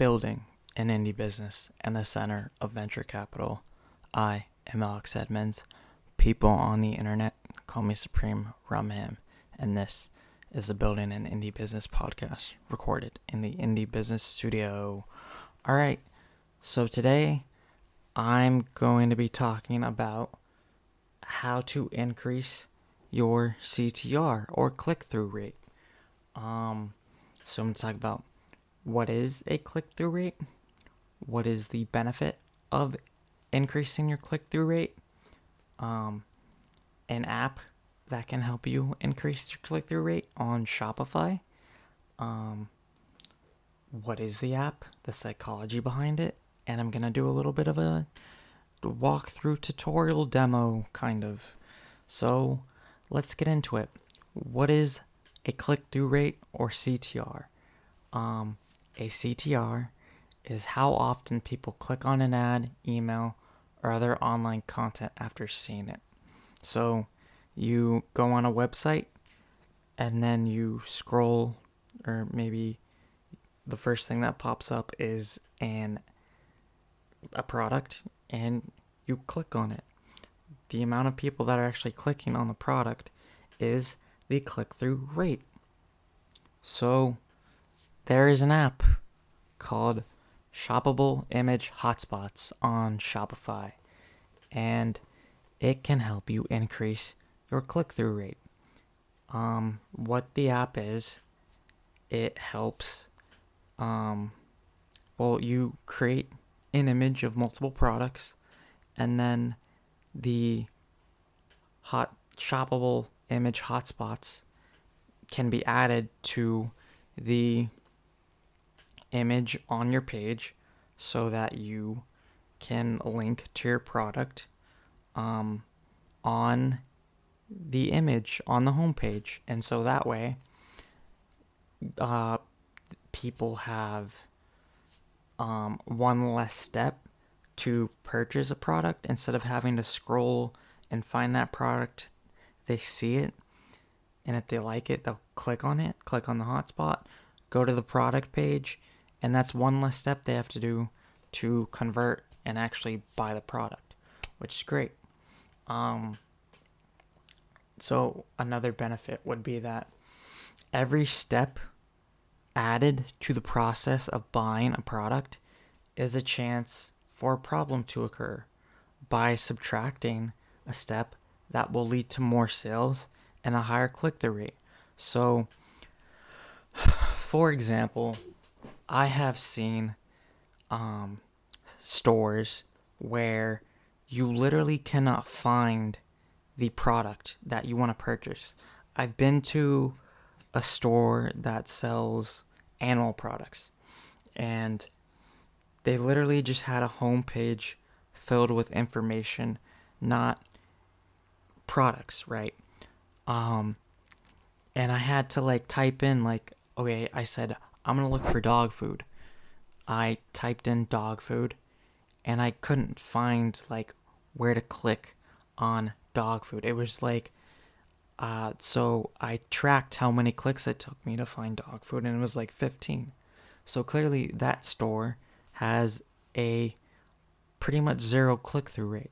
building an indie business and the center of venture capital. I am Alex Edmonds. People on the internet call me Supreme Rumham, and this is the Building an Indie Business podcast recorded in the Indie Business Studio. All right, so today I'm going to be talking about how to increase your CTR or click-through rate. So I'm going to talk about what is a click-through rate, what is the benefit of increasing your click-through rate, an app that can help you increase your click-through rate on Shopify, what is the app, the psychology behind it, and I'm going to do a little bit of a walkthrough tutorial demo kind of. So let's get into it. What is a click-through rate or CTR? A CTR is how often people click on an ad, email, or other online content after seeing it. So you go on a website and then you scroll, or maybe the first thing that pops up is a product, and you click on it. The amount of people that are actually clicking on the product is the click-through rate. So there is an app called Shoppable Image Hot Spots on Shopify, and it can help you increase your click-through rate. What the app is, it helps, you create an image of multiple products, and then the shoppable image hotspots can be added to the image on your page so that you can link to your product on the image on the homepage. And so that way people have one less step to purchase a product. Instead of having to scroll and find that product, they see it, and if they like it, they'll click on it, click on the hotspot, go to the product page, and that's one less step they have to do to convert and actually buy the product, which is great. So another benefit would be that every step added to the process of buying a product is a chance for a problem to occur. By subtracting a step, that will lead to more sales and a higher click-through rate. So, for example, I have seen stores where you literally cannot find the product that you want to purchase. I've been to a store that sells animal products, and they literally just had a homepage filled with information, not products, right? And I had to type in okay, I said, I'm going to look for dog food. I typed in dog food, and I couldn't find where to click on dog food. It was so I tracked how many clicks it took me to find dog food, and it was 15. So clearly that store has a pretty much zero click-through rate.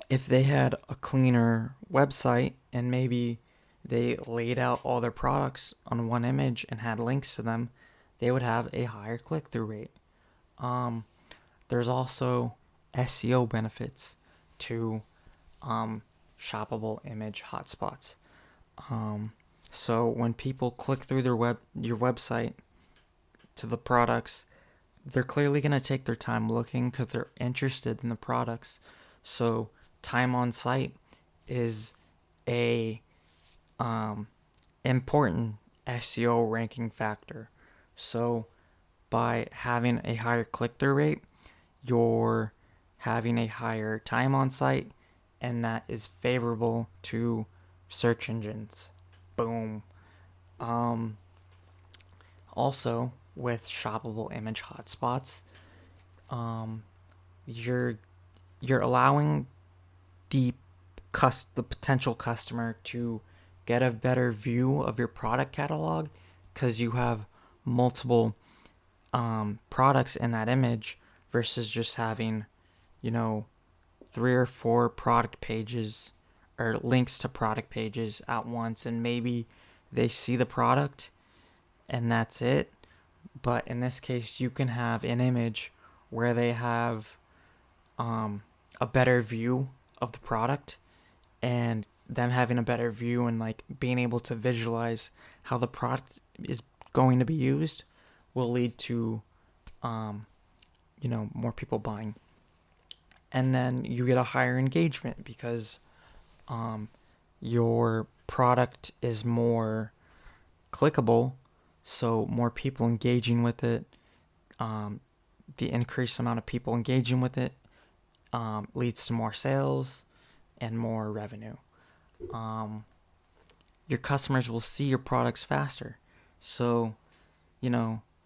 If they had a cleaner website and maybe they laid out all their products on one image and had links to them, they would have a higher click-through rate. There's also SEO benefits to shoppable image hotspots. So when people click through your website to the products, they're clearly going to take their time looking because they're interested in the products. So time on site is a important SEO ranking factor. So by having a higher click-through rate, you're having a higher time on site, and that is favorable to search engines. Boom. Also, with shoppable image hotspots, you're allowing the potential customer to get a better view of your product catalog because you have multiple products in that image versus just having, 3 or 4 product pages or links to product pages at once, and maybe they see the product and that's it. But in this case, you can have an image where they have a better view of the product, and them having a better view and like being able to visualize how the product is going to be used will lead to more people buying. And then you get a higher engagement because your product is more clickable, so more people engaging with it. The increased amount of people engaging with it leads to more sales and more revenue. Your customers will see your products faster. So,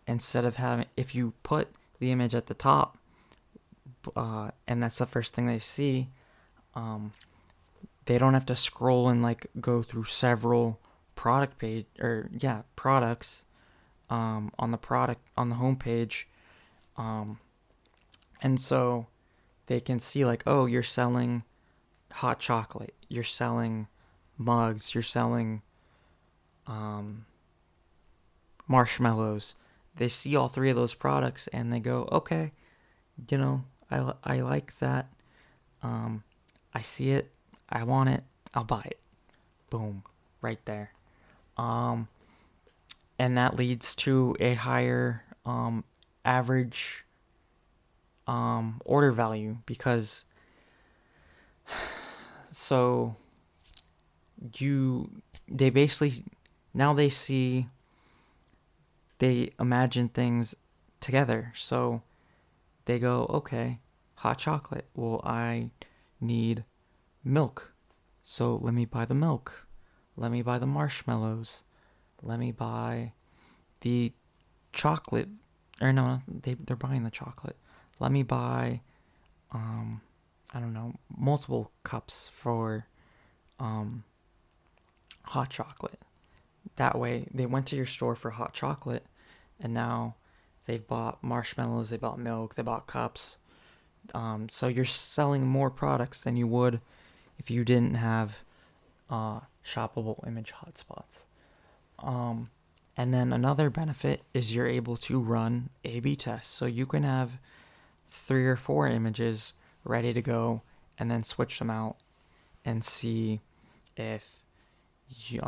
instead of having, if you put the image at the top, and that's the first thing they see, they don't have to scroll and like go through several products on the home page, and so they can see like, oh, you're selling hot chocolate, you're selling mugs, you're selling marshmallows. They see all 3 of those products and they go, okay, I like that. I see it. I want it. I'll buy it. Boom. Right there. And that leads to a higher average order value, because so they basically, now they imagine things together. So they go, okay, hot chocolate. Well, I need milk. So let me buy the milk. Let me buy the marshmallows. Let me buy the chocolate. Or no, they're buying the chocolate. Let me buy, multiple cups for hot chocolate. That way, they went to your store for hot chocolate, and now they've bought marshmallows, they bought milk, they bought cups. So you're selling more products than you would if you didn't have shoppable image hotspots. And then another benefit is you're able to run A/B tests. So you can have 3 or 4 images ready to go and then switch them out and see if you,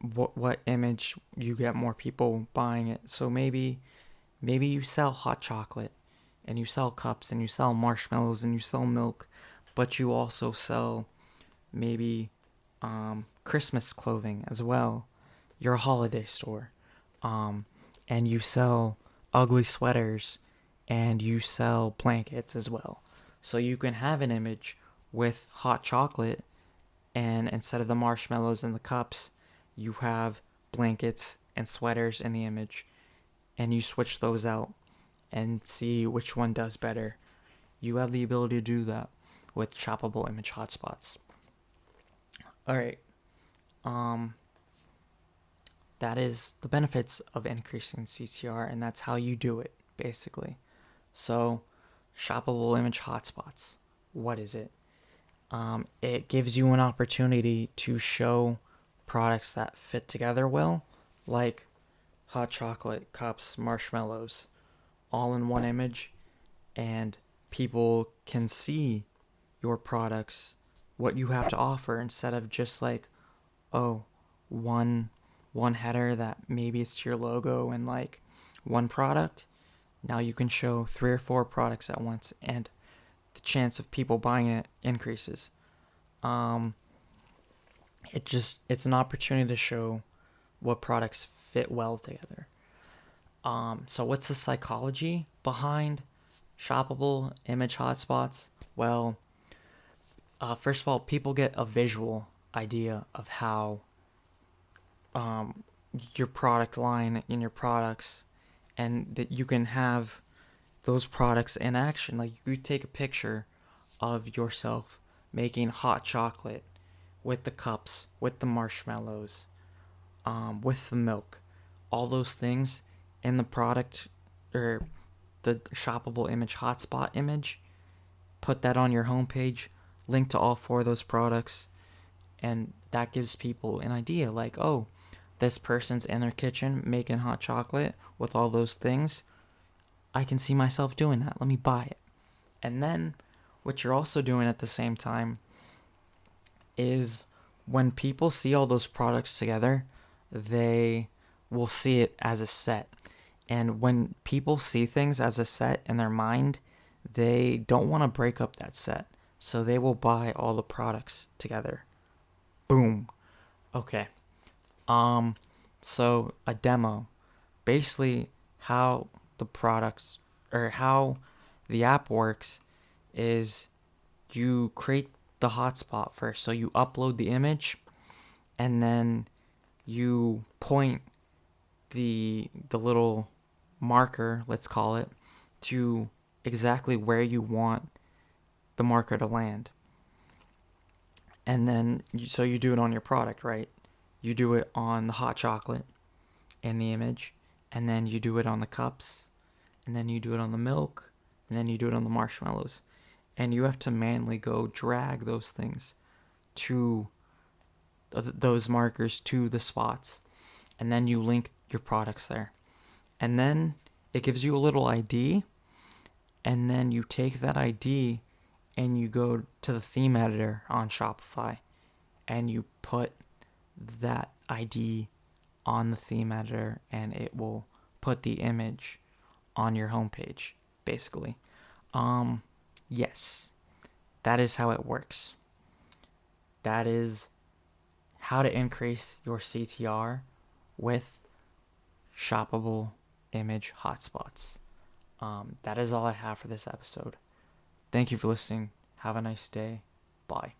what image you get more people buying it. So maybe you sell hot chocolate and you sell cups and you sell marshmallows and you sell milk, but you also sell maybe Christmas clothing as well. You're a holiday store, and you sell ugly sweaters and you sell blankets as well. So you can have an image with hot chocolate, and instead of the marshmallows and the cups, you have blankets and sweaters in the image, and you switch those out and see which one does better. You have the ability to do that with shoppable image hotspots. All right. That is the benefits of increasing CTR, and that's how you do it, basically. So, shoppable image hotspots. What is it? It gives you an opportunity to show products that fit together well, like hot chocolate, cups, marshmallows, all in one image, and people can see your products, what you have to offer, instead of just like, oh, one header that maybe it's your logo and like one product. Now you can show 3 or 4 products at once, and the chance of people buying it increases. It's an opportunity to show what products fit well together. So what's the psychology behind shoppable image hotspots? Well, first of all, people get a visual idea of how your product line and your products, and that you can have those products in action. Like, you could take a picture of yourself making hot chocolate with the cups, with the marshmallows, with the milk, all those things in the product or the shoppable image hotspot image, put that on your homepage, link to all 4 of those products, and that gives people an idea like, oh, this person's in their kitchen making hot chocolate with all those things. I can see myself doing that. Let me buy it. And then what you're also doing at the same time is when people see all those products together, they will see it as a set. And when people see things as a set in their mind, they don't want to break up that set. So they will buy all the products together. Boom. Okay. So a demo. Basically how the products or how the app works is you create the hotspot first. So you upload the image and then you point the little marker, let's call it, to exactly where you want the marker to land. And then so you do it on your product, right? You do it on the hot chocolate in the image, and then you do it on the cups, and then you do it on the milk, and then you do it on the marshmallows. And you have to manually go drag those things to those markers to the spots, and then you link your products there. And then it gives you a little ID, and then you take that ID and you go to the theme editor on Shopify and you put that ID on the theme editor, and it will put the image on your homepage, basically. Yes, that is how it works. That is how to increase your CTR with shoppable image hotspots. That is all I have for this episode. Thank you for listening. Have a nice day. Bye.